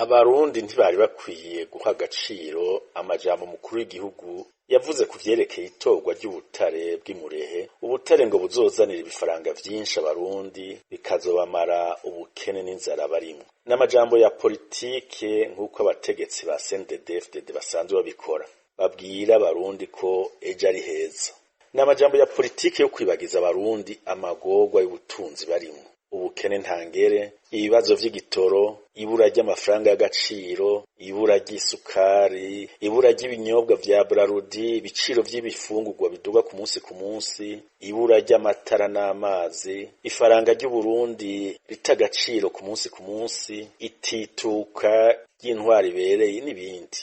Abarundi ntibari bakwiye guha agaciro amajambo mukuru w'igihugu yavuze ku vyerekeye itorwa ry'ubutare bw'imurehe. Ubutare ngo buzozanira ibifaranga vyinshi abarundi bikazobamara ubukene n'inzara barimwo. N'amajambo ya politike nk'uko abategetsi ba CNDD-FDD basanzwe babikora, babwira abarundi ko ejo ari heza. N'amajambo ya politike yo kwibagiza abarundi amagorwa y'ubutunzi barimwo, ubukene ntangere, ibibazo vy'igitoro, ibura ry'amafaranga y'agaciro, ibura ry'isukari, ibura ry'ibinyobwa vya Brarudi, ibiciro vy'ibifungurwa biduga ku munsi, ibura ry'amatara n'amazi, ifaranga ry'Uburundi rita agaciro ku munsi, itituka ry'intwari ibereye n'ibindi.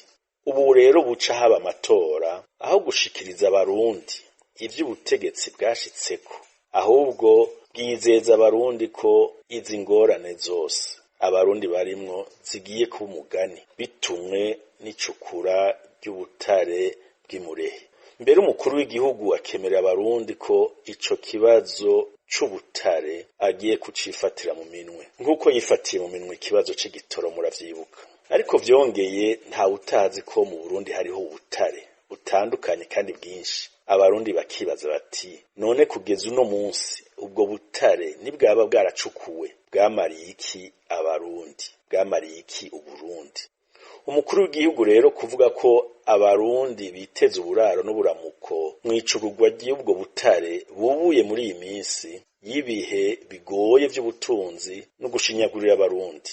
Ubu rero buca haba amatora aho gushikiriza abarundi ivy'ubutegetsi bwashitseko, ahubwo bwizeza abarundi ko izi ngorane zose abarundi barimwo zigiye kuba umugani bitumwe n'icukura ry'ubutare bw'imurehe. Mbere umukuru w'igihugu akemerera abarundi ko ico kibazo c'ubutare agiye kucifatira mu minwe nk'uko yifatiye mu minwe ikibazo c'igitoro, muravyibuka. Ariko vyongeye nta utazi ko mu Burundi hariho ubutare butandukanye kandi bwinshi. Abarundi bakibaza bati none kugeza uno munsi ubwo butare nibwaba bwaracukuwe bwamariye iki abarundi, bwamariye iki Uburundi? Umukuru w'igihugu rero kuvuga ko abarundi biteze uburaro n'uburamuko mw'icurugwa ry'ubwo butare bubuye muri iyi minsi y'ibihe bigoye vy'ubutunzi no gushinyagurira abarundi.